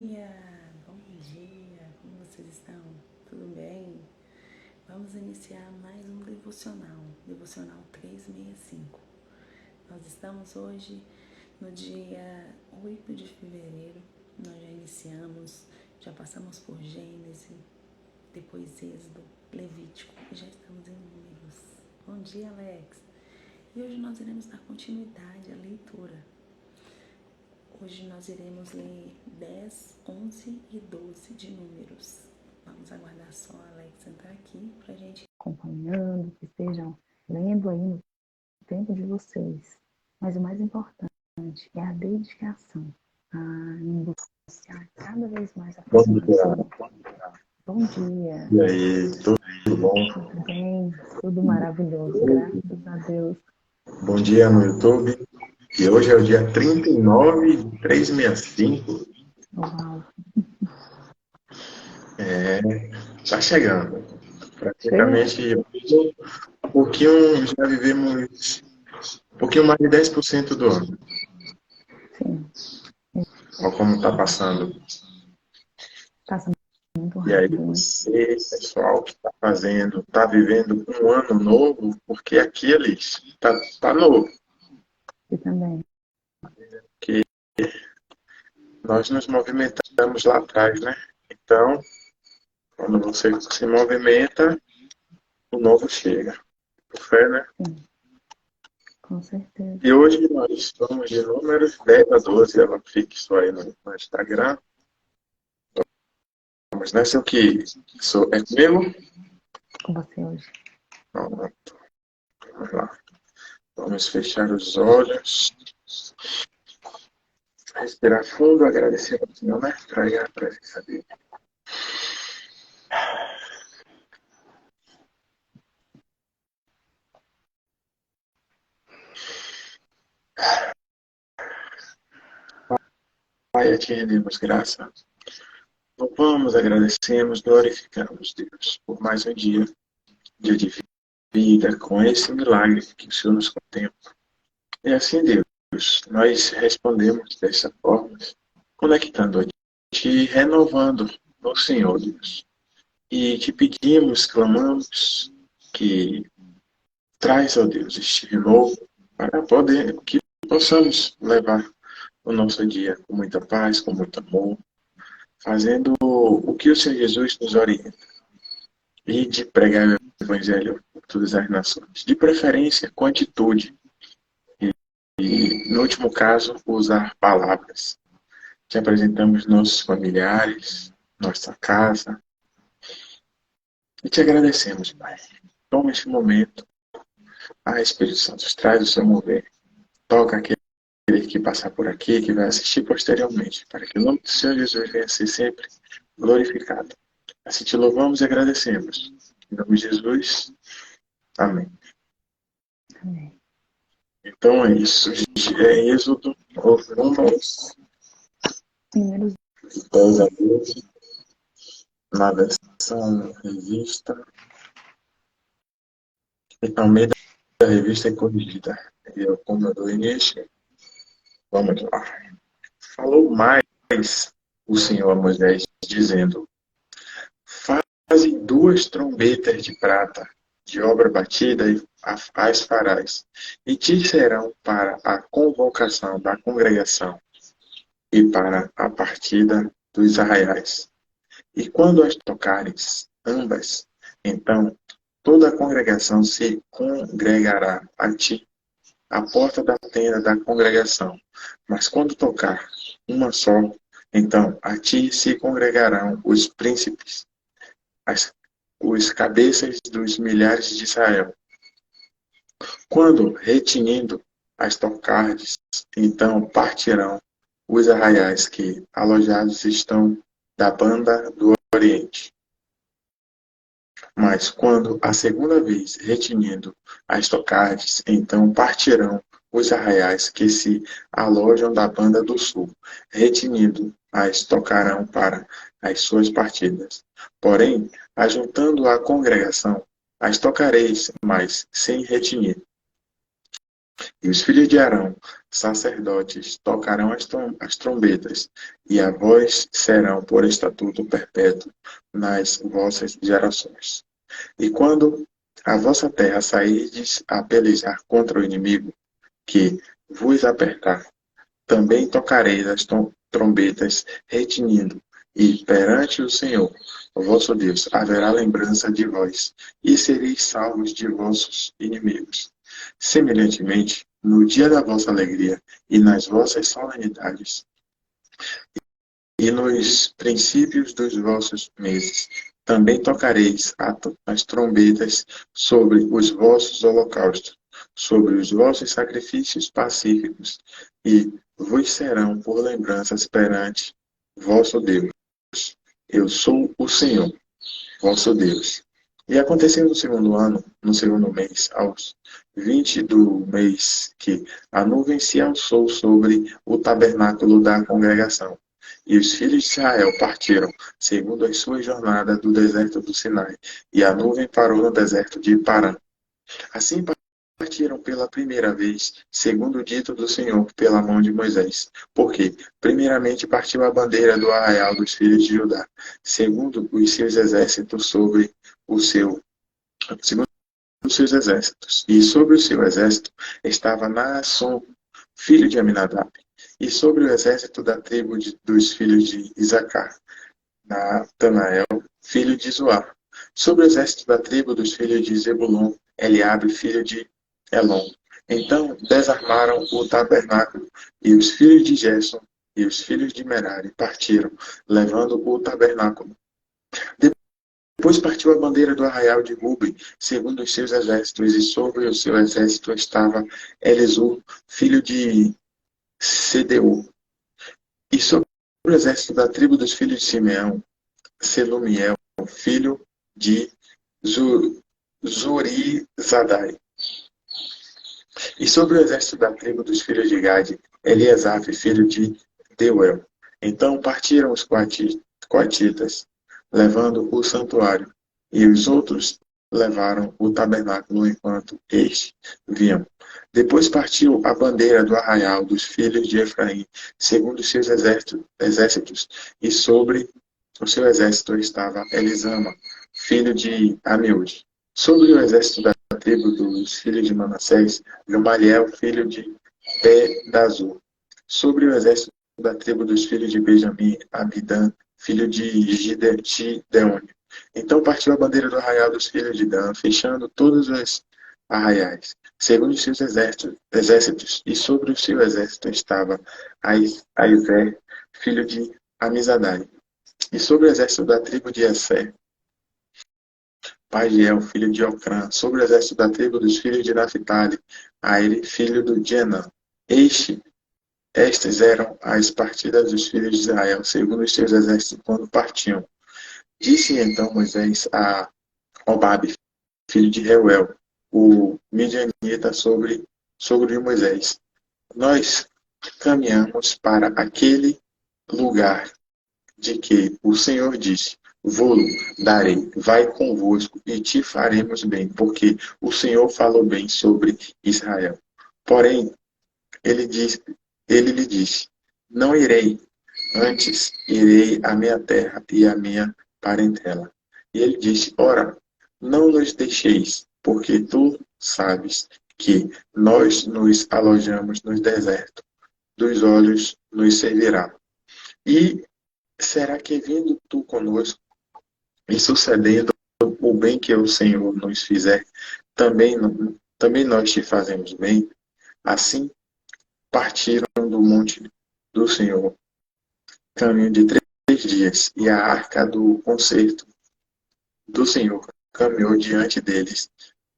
dia, bom dia, como vocês estão? Tudo bem? Vamos iniciar mais um devocional 365. Nós estamos hoje no dia 8 de fevereiro, nós já iniciamos, já passamos por Gênesis, depois Êxodo, Levítico e já estamos em Números. Bom dia, Alex! E hoje nós iremos dar continuidade à leitura. Hoje nós iremos ler 10, 11 e 12 de Números. Vamos aguardar só a Alex entrar aqui para a gente acompanhando, que estejam lendo aí no tempo de vocês. Mas o mais importante é a dedicação, em buscar cada vez mais a aproximação. Bom dia. E aí, tudo bom? Tudo bem? Tudo maravilhoso, graças a Deus. Bom dia no YouTube. E hoje é o dia 39 de 365. Uau. Tá chegando. Praticamente um pouquinho, já vivemos um pouquinho mais de 10% do ano. Sim. Olha como tá passando. Passa muito E aí rápido, né? você, pessoal, que tá vivendo um ano novo, porque aqueles tá novo. E também. Que nós nos movimentamos lá atrás, né? Então, quando você se movimenta, o novo chega. Por fé, né? Sim, com certeza. E hoje nós vamos de números 10 a 12, ela fique só aí no Instagram. Vamos nessa, o que é comigo? Com você hoje. Vamos lá. Vamos fechar os olhos. Respirar fundo, agradecer ao Senhor, né? Trazer a presença dele. Pai, a ti rendemos graça. Louvamos, agradecemos, glorificamos, Deus, por mais um dia de vida, com esse milagre que o Senhor nos contempla. E assim, Deus, nós respondemos dessa forma, conectando a Ti, renovando no Senhor, Deus. E te pedimos, clamamos, que traz, ó Deus, este renovo para poder que possamos levar o nosso dia com muita paz, com muito amor, fazendo o que o Senhor Jesus nos orienta. E de pregar o Evangelho por todas as nações. De preferência, com atitude. E, no último caso, usar palavras. Te apresentamos nossos familiares, nossa casa. E te agradecemos, Pai. Toma este momento. Espírito Santo, traz o seu mover. Toca aquele que passar por aqui, que vai assistir posteriormente, para que o nome do Senhor Jesus venha a ser sempre glorificado. Assim te louvamos e agradecemos. Em nome de Jesus. Amém. Amém. Então é isso. É Êxodo, os números, Números 10 a 12, na versão revista. Então, meio da revista é corrigida. Eu, como eu dou início, vamos lá. Falou mais o Senhor a Moisés, dizendo: Faze 2 trombetas de prata, de obra batida, e as farás, e te serão para a convocação da congregação e para a partida dos arraiais. E quando as tocares, ambas, então toda a congregação se congregará a ti, à porta da tenda da congregação. Mas quando tocar uma só, então a ti se congregarão os príncipes, os cabeças dos milhares de Israel. Quando retinindo as tocardes, então partirão os arraiais que alojados estão da banda do Oriente. Mas quando a segunda vez retinindo as tocardes, então partirão os arraiais que se alojam da banda do sul. Retinindo as tocarão para as suas partidas. Porém, ajuntando a congregação, as tocareis, mas sem retinir. E os filhos de Arão, sacerdotes, tocarão as trombetas, e a vós serão por estatuto perpétuo nas vossas gerações. E quando a vossa terra sairdes a pelejar contra o inimigo, que vos apertar, também tocareis as trombetas retinindo, e perante o Senhor, o vosso Deus, haverá lembrança de vós, e sereis salvos de vossos inimigos. Semelhantemente, no dia da vossa alegria e nas vossas solenidades, e nos princípios dos vossos meses, também tocareis as trombetas sobre os vossos holocaustos, sobre os vossos sacrifícios pacíficos, e vos serão por lembranças perante vosso Deus. Eu sou o Senhor, vosso Deus. E aconteceu no segundo ano, no segundo mês, aos 20 do mês, que a nuvem se alçou sobre o tabernáculo da congregação. E os filhos de Israel partiram, segundo as suas jornadas, do deserto do Sinai. E a nuvem parou no deserto de Parã. Assim partiram pela primeira vez, segundo o dito do Senhor, pela mão de Moisés. Porque, primeiramente, partiu a bandeira do arraial dos filhos de Judá, segundo os seus exércitos sobre o seu, segundo os seus exércitos. E sobre o seu exército estava Naasson, filho de Aminadab. E sobre o exército da tribo dos filhos de Isacar, Natanael, filho de Zoar. Sobre o exército da tribo dos filhos de Zebulon, Eliabe, filho de Elon. Então desarmaram o tabernáculo, e os filhos de Gerson e os filhos de Merari partiram, levando o tabernáculo. Depois partiu a bandeira do arraial de Ruben, segundo os seus exércitos, e sobre o seu exército estava Elisur, filho de Sedeu. E sobre o exército da tribo dos filhos de Simeão, Selumiel, filho de Zurizadai. E sobre o exército da tribo dos filhos de Gade, Eliasaf, filho de Deuel. Então partiram os coatitas, levando o santuário, e os outros levaram o tabernáculo enquanto este vinham. Depois partiu a bandeira do arraial dos filhos de Efraim, segundo os seus exércitos, e sobre o seu exército estava Elisama, filho de Amiúde. Sobre o exército da tribo dos filhos de Manassés, Gamaliel, filho de Pedazur. Sobre o exército da tribo dos filhos de Benjamim, Abidã, filho de Gideone. Então partiu a bandeira do arraial dos filhos de Dan, fechando todos os arraiais, segundo os seus exércitos, e sobre o seu exército estava Aizer, filho de Amizadai. E sobre o exército da tribo de Esser, Pagiel, filho de Ocrã, sobre o exército da tribo dos filhos de Naphtali, Aire, filho do Jenã. Estas eram as partidas dos filhos de Israel, segundo os seus exércitos, quando partiam. Disse então Moisés a Obabe, filho de Reuel, o midianita, sobre Moisés: Nós caminhamos para aquele lugar de que o Senhor disse: Vou darei, vai convosco e te faremos bem, porque o Senhor falou bem sobre Israel. Porém, ele lhe disse: Não irei, antes irei à minha terra e à minha parentela. E ele disse: Ora, não nos deixeis, porque tu sabes que nós nos alojamos no deserto, dos olhos nos servirá. E será que vindo tu conosco e sucedendo o bem que o Senhor nos fizer, também nós te fazemos bem? Assim partiram do monte do Senhor, caminho de 3 dias, e a arca do concerto do Senhor caminhou diante deles,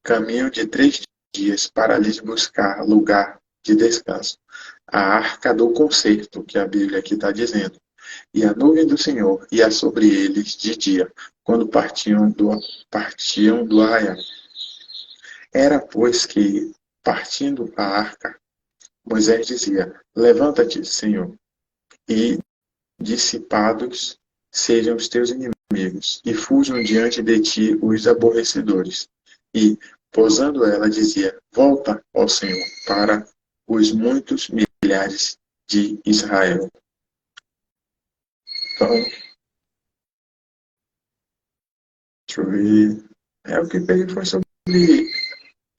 caminho de 3 dias, para lhes buscar lugar de descanso. A arca do concerto, que a Bíblia aqui está dizendo. E a nuvem do Senhor ia sobre eles de dia, quando partiam do arraial. Era, pois, que, partindo a arca, Moisés dizia: Levanta-te, Senhor, e dissipados sejam os teus inimigos, e fujam diante de ti os aborrecedores. E, Pousando ela, dizia: Volta, ó Senhor, para os muitos milhares de Israel. Então, deixa eu ver. É o que peguei foi sobre.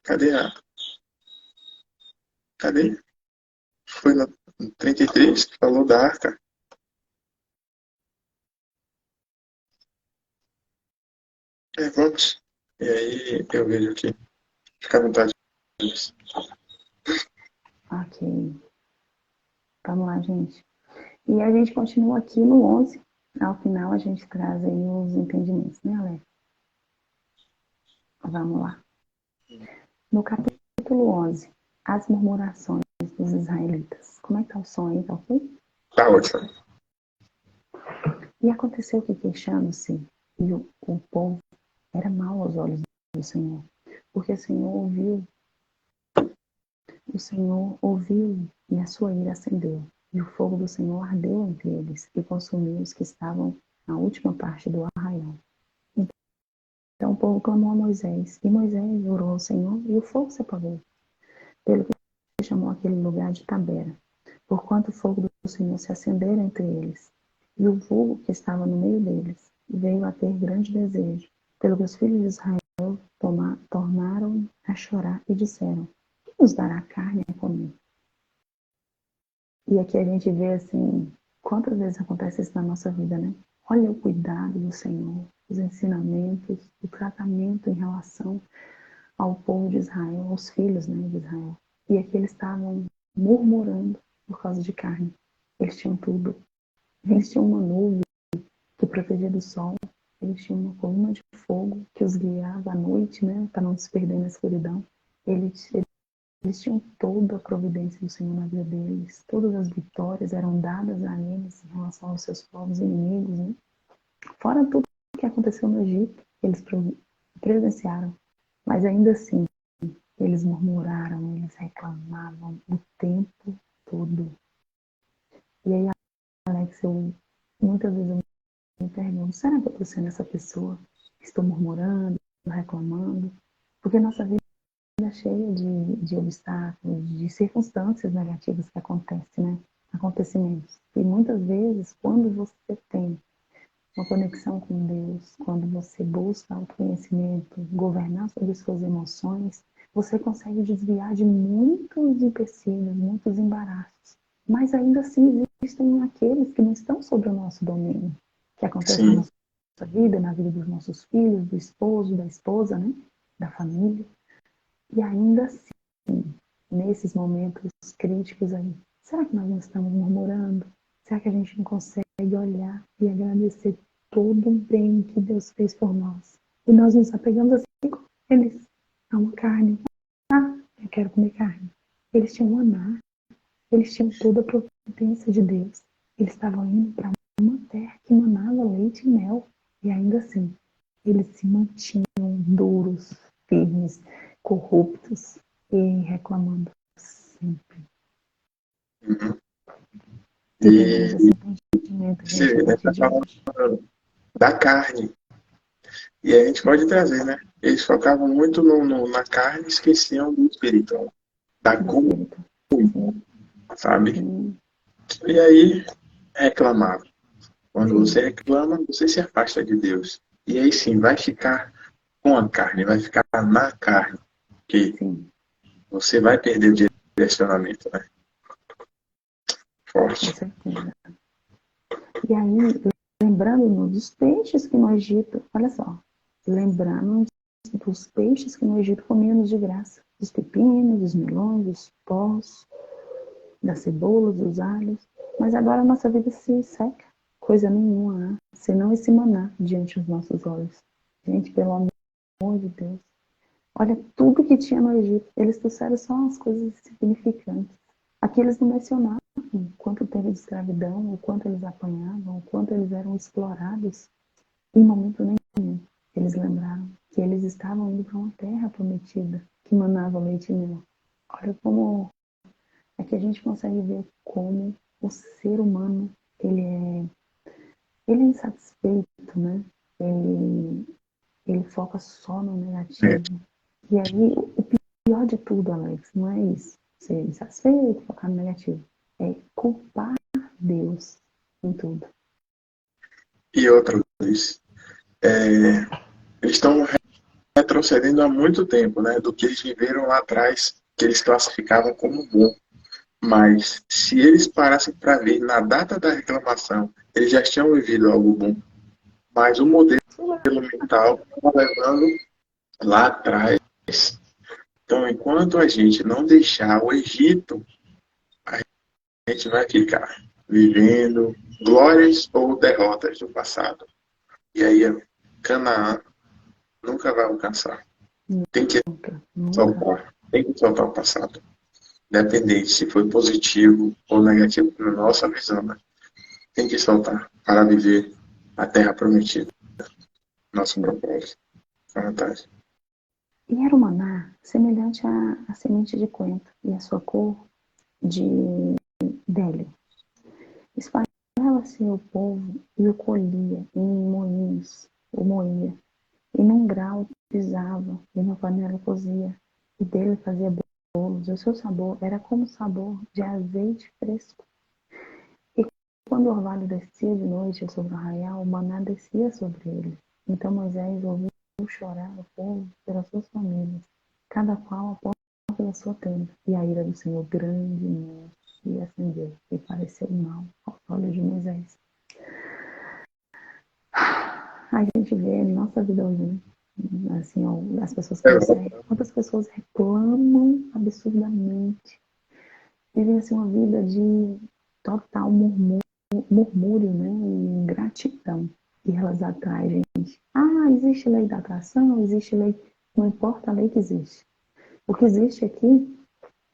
Cadê a. Cadê? Foi no 33 que falou da arca. Vamos. E aí eu vejo aqui. Fica à vontade. Ok. Vamos lá, gente. E a gente continua aqui no 11. Ao final, a gente traz aí os entendimentos, né, Alex? Vamos lá. No capítulo 11, as murmurações dos israelitas. Como é que tá o som aí, tá ok? Tá ótimo. E aconteceu que, queixando-se, e o povo era mau aos olhos do Senhor, porque o Senhor ouviu e a sua ira acendeu, e o fogo do Senhor ardeu entre eles e consumiu os que estavam na última parte do arraial. Então o povo clamou a Moisés, e Moisés orou ao Senhor, e o fogo se apagou, pelo que chamou aquele lugar de Tabera, porquanto o fogo do Senhor se acendera entre eles. E o vulgo que estava no meio deles veio a ter grande desejo, pelo que os filhos de Israel tornaram a chorar e disseram: quem nos dará carne a comer? E aqui a gente vê assim, quantas vezes acontece isso na nossa vida, né? Olha o cuidado do Senhor, os ensinamentos, o tratamento em relação ao povo de Israel, aos filhos, né, de Israel. E aqui eles estavam murmurando por causa de carne. Eles tinham tudo. Eles tinham uma nuvem que protegia do sol. Eles tinham uma coluna de fogo que os guiava à noite, né, para não se perder na escuridão. Eles tinham toda a providência do Senhor na vida deles. Todas as vitórias eram dadas a eles em relação aos seus povos inimigos, né? Fora tudo o que aconteceu no Egito, eles presenciaram. Mas ainda assim, eles murmuraram, eles reclamavam o tempo todo. E aí, Alex, muitas vezes eu me pergunto, será que eu estou sendo essa pessoa que estou murmurando, reclamando? Porque nossa vida é cheia de obstáculos, de circunstâncias negativas que acontecem, né? Acontecimentos. E muitas vezes, quando você tem uma conexão com Deus, quando você busca autoconhecimento, governar sobre suas emoções, você consegue desviar de muitos empecilhos, muitos embaraços. Mas ainda assim existem aqueles que não estão sob o nosso domínio, que acontecem na Sim. nossa vida, na vida dos nossos filhos, do esposo, da esposa, né? Da família. E ainda assim, nesses momentos críticos aí, será que nós não estamos murmurando? Será que a gente não consegue olhar e agradecer todo o bem que Deus fez por nós? E nós nos apegamos assim como eles a uma carne. Ah, eu quero comer carne. Eles tinham maná, eles tinham toda a providência de Deus. Eles estavam indo para uma terra que manava leite e mel. E ainda assim, eles se mantinham duros, firmes, corruptos e reclamando sempre. Uhum. E temos E esse entendimento, gente, a você partir está de hoje. falando da carne. E a gente pode trazer, né? Eles focavam muito na carne e esqueciam do espírito, da Do comunhão, Espírito. Sim, sabe? sim, E aí reclamava. Quando você sim, reclama, você se afasta de Deus. E aí sim, vai ficar com a carne, vai ficar na carne, que sim, você vai perder o direcionamento, né? com Forte. certeza. E aí, lembrando-nos dos peixes que no Egito, olha só, lembrando dos peixes que no Egito comíamos de graça, dos pepinos, dos melões, dos pós, das cebolas, dos alhos, mas agora a nossa vida se seca, coisa nenhuma há, senão esse maná diante dos nossos olhos. Gente, pelo amor de Deus, olha tudo que tinha no Egito, eles trouxeram só as coisas insignificantes. Aqui eles não mencionavam o quanto teve de escravidão, o quanto eles apanhavam, o quanto eles eram explorados. Em momento nenhum, eles lembraram que eles estavam indo para uma terra prometida, que manava leite e mel. Olha como é que a gente consegue ver como o ser humano, ele é insatisfeito, né? Ele foca só no É, negativo. E aí, o pior de tudo, Alex, não é isso. Ser insatisfeito, focar no negativo. É culpar Deus em tudo. E outra vez, eles estão retrocedendo há muito tempo, né, do que eles viveram lá atrás, que eles classificavam como bom. Mas, se eles parassem para ver na data da reclamação, eles já tinham vivido algo bom. Mas o modelo mental está levando lá atrás. Então, enquanto a gente não deixar o Egito, a gente vai ficar vivendo glórias ou derrotas do passado. E aí, Canaã nunca vai alcançar. Tem que Nunca, nunca. soltar. Tem que soltar o passado. Independente se foi positivo ou negativo na nossa visão, né? Tem que soltar para viver a terra prometida. Nosso propósito. Fantástico. E era o maná semelhante à semente de coentro e a sua cor de délio. Espalhava-se o povo e o colhia em moinhos, o moía, e num grau pisava, e na panela cozia, e dele fazia bolos, e o seu sabor era como o sabor de azeite fresco. E quando o orvalho descia de noite sobre o arraial, o maná descia sobre ele. Então Moisés ouviu chorar o povo pelas suas famílias, cada qual à porta da sua tenda. E a ira do Senhor grandemente se acendeu e pareceu mal aos olhos de Moisés. A gente vê em nossa vida hoje, né? Assim, ó, as pessoas que nos seguem, quantas pessoas reclamam absurdamente, vivem assim uma vida de total murmúrio, né, e ingratidão. E elas atraem, gente. Ah, existe lei da atração, existe lei, não importa a lei que existe. O que existe aqui,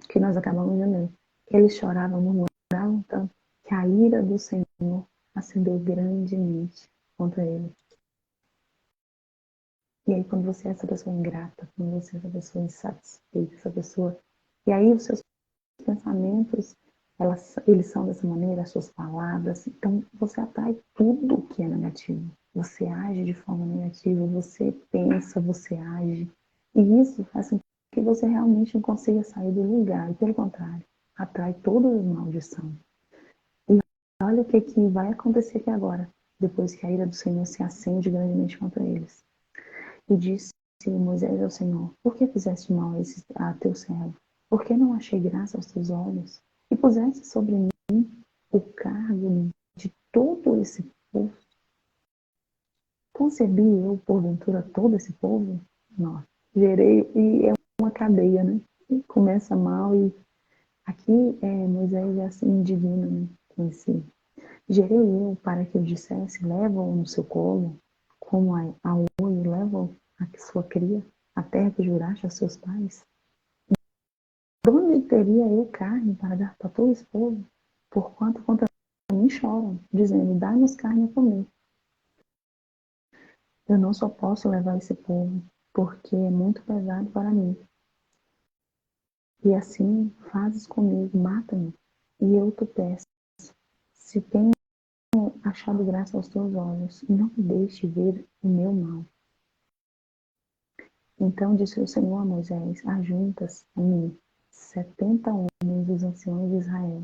que nós acabamos de ler, que eles choravam, murmuravam tanto, que a ira do Senhor acendeu grandemente contra eles. E aí, quando você é essa pessoa ingrata, quando você é essa pessoa insatisfeita, essa pessoa. E aí, os seus pensamentos, eles são dessa maneira, as suas palavras. Então, você atrai tudo que é negativo. Você age de forma negativa, você pensa, você age. E isso faz com que você realmente não consiga sair do lugar. E, pelo contrário, atrai toda a maldição. E olha o que vai acontecer aqui agora, depois que a ira do Senhor se acende grandemente contra eles. E disse Moisés ao Senhor: Por que fizeste mal a teu servo? Por que não achei graça aos teus olhos? E puseste sobre mim o cargo de todo esse povo? Concebi eu, porventura, todo esse povo? Nossa, gerei, e é uma cadeia, né? E começa mal, e aqui Moisés já se indigna, né, com esse. Gerei eu para que eu dissesse: leva-o no seu colo, como a oi, leva-o a sua cria, a terra que juraste aos seus pais. De onde teria eu carne para dar para todo esse povo? Porquanto contra mim choram, dizendo: dá-nos carne a comer. Eu não só posso levar esse povo, porque é muito pesado para mim. E assim fazes comigo, mata-me, e eu te peço, se tenho achado graça aos teus olhos, não me deixe ver o meu mal. Então disse o Senhor a Moisés: ajuntas a mim 70 homens dos anciãos de Israel,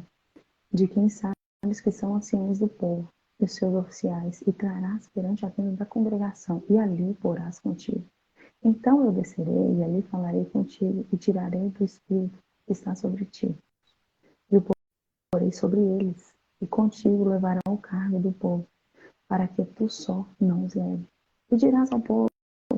de quem sabes que são anciãos do povo, e seus oficiais, e trarás perante a tenda da congregação, e ali porás contigo. Então eu descerei, e ali falarei contigo, e tirarei do espírito que está sobre ti, e o porei sobre eles, e contigo levarão o cargo do povo, para que tu só não os leve. E dirás ao povo: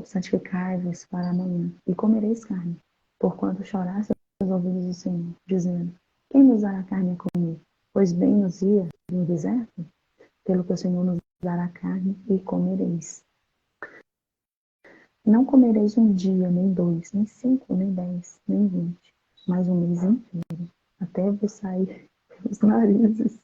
santificai-vos para amanhã, e comereis carne, porquanto choraste aos ouvidos do Senhor, dizendo: quem nos dará carne a comer? Pois bem nos ia no deserto, pelo que o Senhor nos dará carne e comereis. Não comereis um dia, nem dois, nem 5, nem 10, nem 20, mas um mês inteiro, até vos sair os narizes,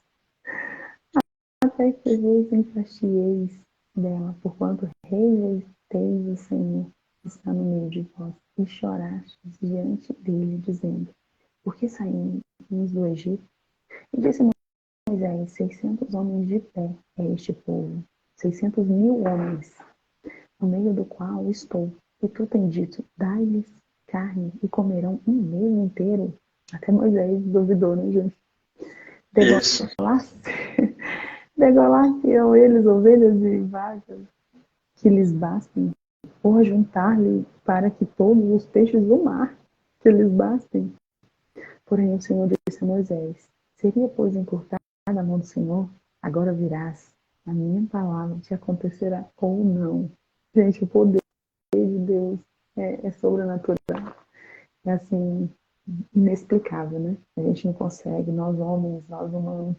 até que vos enfaixeis dela, porquanto rejeiteis o Senhor que está no meio de vós, e chorastes diante dele, dizendo: por que saímos do Egito? E disse Moisés: 600 homens de pé é este povo, 600.000 homens, no meio do qual estou. E tu tens dito: dai-lhes carne e comerão um mês inteiro. Até Moisés duvidou, né, gente? Isso. Degolar-se-ão eles ovelhas e vacas que lhes bastem, ou juntar-lhe para que todos os peixes do mar que lhes bastem. Porém o Senhor disse a Moisés: seria, pois, encurtada a mão do Senhor? Agora virás, a minha palavra te acontecerá ou não. Gente, o poder de Deus é sobrenatural. É assim, inexplicável, né? A gente não consegue, nós homens, nós humanos,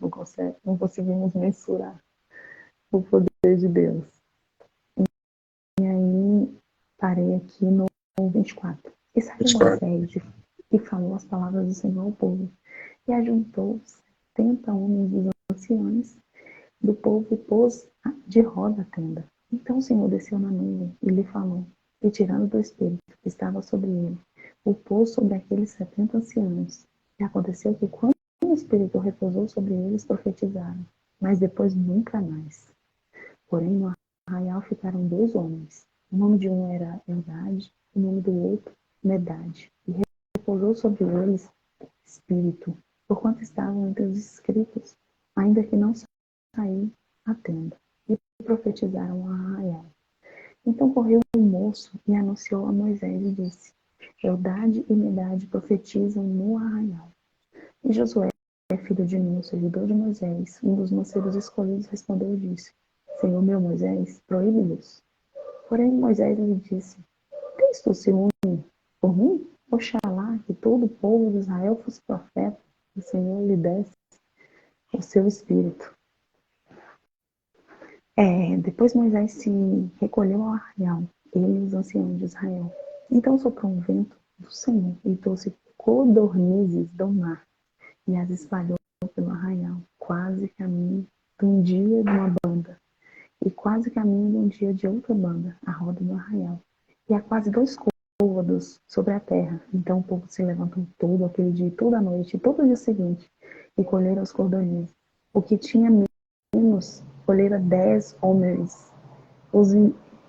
não conseguimos mensurar o poder de Deus. E aí, parei aqui no 24. E saiu 24. Moisés e falou as palavras do Senhor ao povo. E ajuntou 70 homens dos anciões do povo e pôs de roda a tenda. Então o Senhor desceu na nuvem e lhe falou, e tirando do Espírito que estava sobre ele, o pôs sobre aqueles 70 anciãos. E aconteceu que quando o Espírito repousou sobre eles, profetizaram, mas depois nunca mais. Porém no arraial ficaram 2 homens. O nome de um era Eldade, o nome do outro Medade. E repousou sobre eles Espírito, porquanto estavam entre os inscritos, ainda que não saiu a tenda, e profetizaram a arraial. Então correu um moço e anunciou a Moisés e disse: Eldade e Medade profetizam no arraial. E Josué, filho de Nun, servidor de Moisés, um dos mancebos escolhidos, respondeu e disse: Senhor meu Moisés, proíbe-los. Porém Moisés lhe disse: Tens tu ciúme por mim? Oxalá que todo o povo de Israel fosse profeta, o Senhor lhe desse o seu espírito. Depois Moisés se recolheu ao arraial, ele e os anciãos de Israel. Então soprou um vento do Senhor e trouxe codornizes do mar e as espalhou pelo arraial, quase caminho de um dia de uma banda e quase caminho de um dia de outra banda, a roda do arraial. E há quase 2 côvados sobre a terra. Então o povo se levantou todo aquele dia, toda a noite, e todo o dia seguinte, e colheram os codornizes. O que tinha menos, colheram 10 hómeres.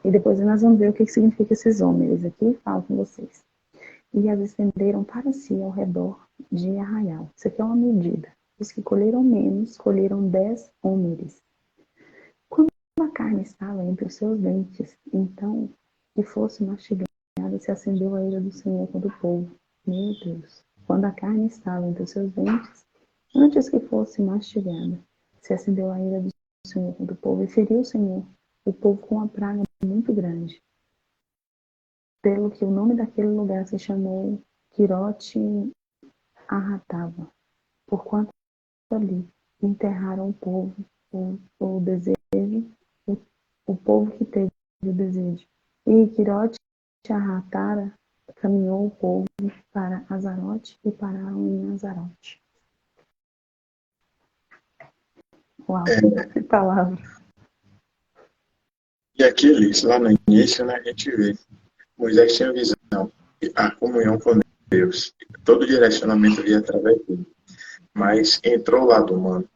E depois nós vamos ver o que significa esses hómeres aqui e falo com vocês. E as estenderam para si ao redor de arraial. Isso aqui é uma medida. Os que colheram menos, colheram 10 hómeres. Quando a carne estava entre os seus dentes, então que fosse mastigada, se acendeu a ira do Senhor contra o povo. Meu Deus! Quando a carne estava entre os seus dentes, antes que fosse mastigada, se acendeu a ira do Senhor contra o povo e feriu o Senhor, o povo com uma praga muito grande. Pelo que o nome daquele lugar se chamou Quirote Arratava, porquanto ali enterraram o povo, o desejo, o povo que teve o desejo. E Quirote Arratara caminhou o povo para Azarote e pararam em Azarote. Uau, que palavra. E aqueles, lá no início, né, a gente vê, Moisés tinha visão, a comunhão com Deus, todo direcionamento via através dele. Mas entrou o lado humano.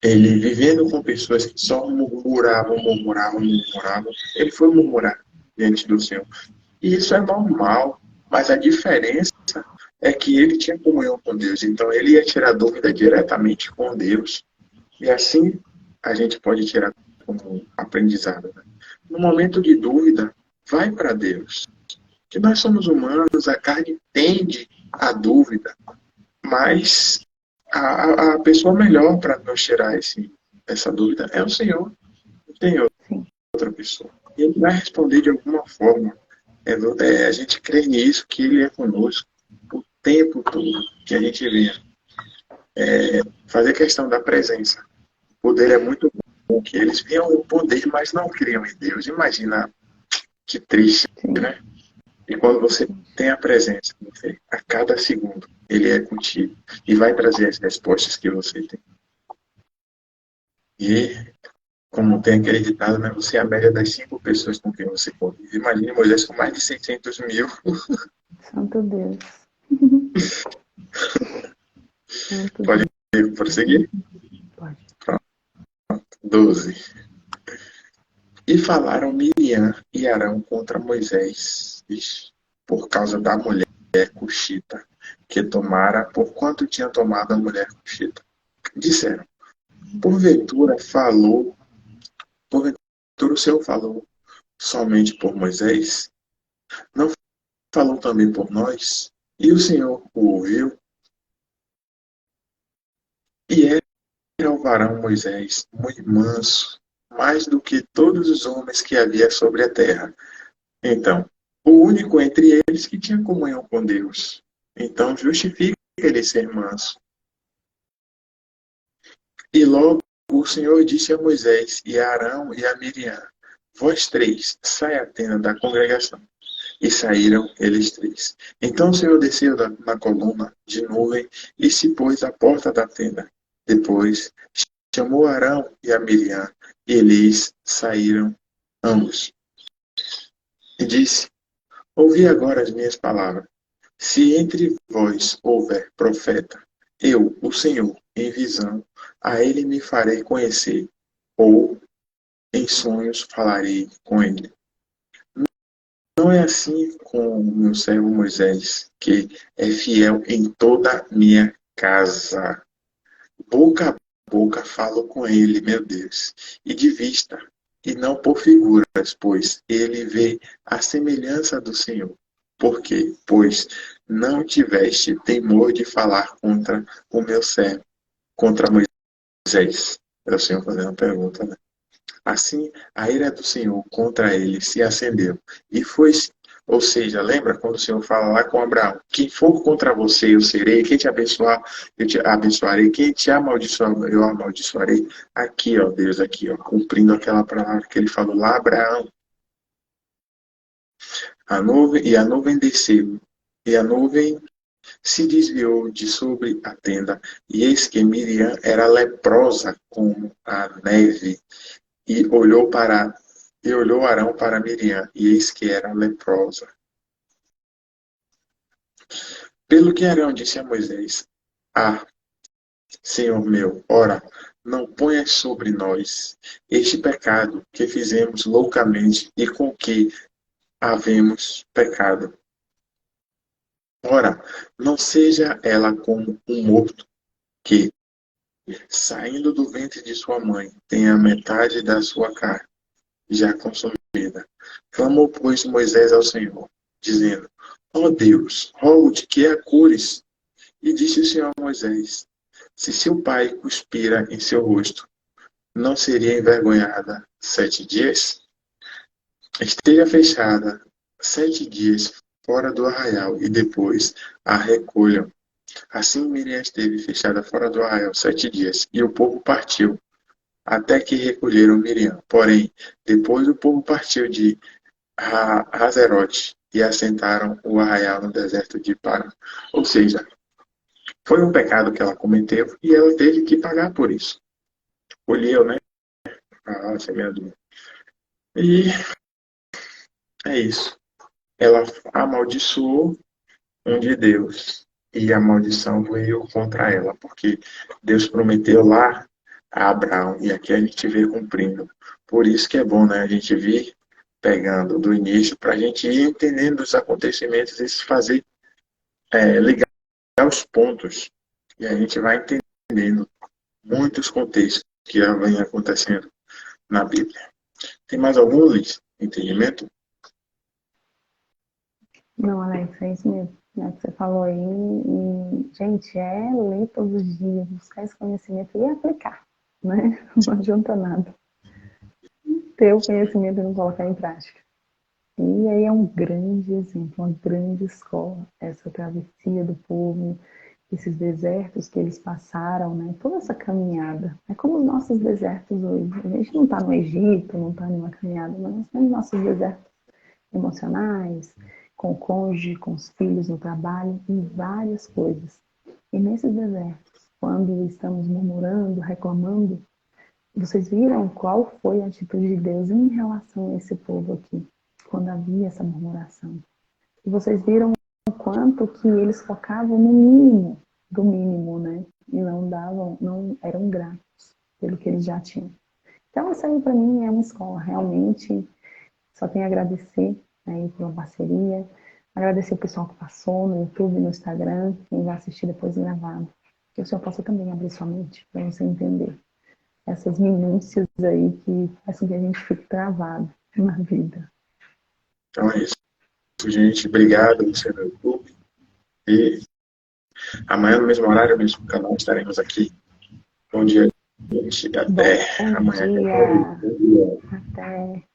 Ele vivendo com pessoas que só murmuravam, ele foi murmurar diante do Senhor. E isso é normal, mas a diferença é que ele tinha comunhão com Deus, então ele ia tirar dúvida diretamente com Deus. E assim a gente pode tirar como aprendizado. Né? No momento de dúvida, vai para Deus. Que nós somos humanos, a carne tende à dúvida, mas a pessoa melhor para nos tirar essa dúvida é o Senhor. Não tem outra pessoa. E Ele vai responder de alguma forma. A gente crê nisso, que Ele é conosco o tempo todo que a gente vê. Fazer questão da presença. O poder é muito bom, que eles viam o poder, mas não criam em Deus. Imagina que triste, né? E quando você tem a presença, você, a cada segundo, Ele é contigo e vai trazer as respostas que você tem. E, como tem acreditado, né, você é a média das 5 pessoas com quem você convive. Imagine Moisés com mais de 600 mil. Santo Deus. Santo Pode prosseguir? Pode. Pronto. 12. E falaram Miriam e Arão contra Moisés. Ixi. por causa da mulher cuxita, que tomara por quanto tinha tomado a mulher cuxita. Disseram, porventura o Senhor falou somente por Moisés? Não falou também por nós? E o Senhor o ouviu? E era o varão Moisés muito manso, mais do que todos os homens que havia sobre a terra. Então, o único entre eles que tinha comunhão com Deus. Então, justifica ele ser manso. E logo o Senhor disse a Moisés, e a Arão e a Miriam, vós três, sai à tenda da congregação. E saíram eles três. Então o Senhor desceu na coluna de nuvem e se pôs à porta da tenda. Depois chamou Arão e a Miriam, e eles saíram ambos. E disse, ouvi agora as minhas palavras. Se entre vós houver profeta, eu, o Senhor, em visão, a ele me farei conhecer, ou em sonhos falarei com ele. Não é assim com o meu servo Moisés, que é fiel em toda a minha casa. Boca a boca falo com ele, meu Deus, e de vista, e não por figuras, pois ele vê a semelhança do Senhor. Por quê? Pois não tiveste temor de falar contra o meu servo, contra Moisés. Era o Senhor fazendo a pergunta, né? Assim, a ira do Senhor contra ele se acendeu. E foi, ou seja, lembra quando o Senhor fala lá com Abraão: quem for contra você, eu serei. Quem te abençoar, eu te abençoarei. Quem te amaldiçoar, eu amaldiçoarei. Aqui, ó, Deus, aqui, ó, cumprindo aquela palavra que ele falou lá, Abraão. A nuvem desceu, e a nuvem se desviou de sobre a tenda, e eis que Miriam era leprosa como a neve. E olhou Arão para Miriam, e eis que era leprosa. Pelo que Arão disse a Moisés: Ah, Senhor meu, ora, não ponhas sobre nós este pecado que fizemos loucamente e com que havemos pecado. Ora, não seja ela como um morto que, saindo do ventre de sua mãe, tem a metade da sua carne já consumida. Clamou, pois, Moisés ao Senhor, dizendo: Ó Deus, rogo-te que a cures. E disse o Senhor a Moisés: Se seu pai cuspira em seu rosto, não seria envergonhada 7 dias? Esteja fechada 7 dias fora do arraial e depois a recolham. Assim Miriam esteve fechada fora do arraial 7 dias, e o povo partiu, até que recolheram Miriam. Porém, depois o povo partiu de Hazerote e assentaram o arraial no deserto de Parã. Ou seja, foi um pecado que ela cometeu e ela teve que pagar por isso. Colheu, né? A semeadura. E é isso. Ela amaldiçoou um de Deus. E a maldição veio contra ela, porque Deus prometeu lá a Abraão, e aqui a gente vê cumprindo. Por isso que é bom, né? A gente vir pegando do início para a gente ir entendendo os acontecimentos e se fazer ligar os pontos. E a gente vai entendendo muitos contextos que vem acontecendo na Bíblia. Tem mais algum, Luiz? Entendimento? Não, Alex, é isso mesmo, né, que você falou aí. E, gente, é ler todos os dias, buscar esse conhecimento e aplicar, né? Não adianta nada. Ter o conhecimento e não colocar em prática. E aí é um grande exemplo, uma grande escola, essa travessia do povo, esses desertos que eles passaram, né? Toda essa caminhada. É como os nossos desertos hoje. A gente não está no Egito, não está numa caminhada, mas nós temos nossos desertos emocionais, com o cônjuge, com os filhos no trabalho, em várias coisas. E nesses desertos, quando estamos murmurando, reclamando, vocês viram qual foi a atitude de Deus em relação a esse povo aqui, quando havia essa murmuração. E vocês viram o quanto que eles focavam no mínimo do mínimo, né? E não eram gratos pelo que eles já tinham. Então, isso aí para mim é uma escola, realmente. Só tenho a agradecer aí pela parceria, Agradecer o pessoal que passou no YouTube, no Instagram, quem vai assistir depois gravado. Que o Senhor possa também abrir sua mente para você entender essas minúcias aí que fazem com que a gente fique travado na vida. Então é isso, gente. Obrigado por você no YouTube. E amanhã, no mesmo horário, no mesmo canal, estaremos aqui. Bom dia, gente. Até Bom amanhã. dia. Até.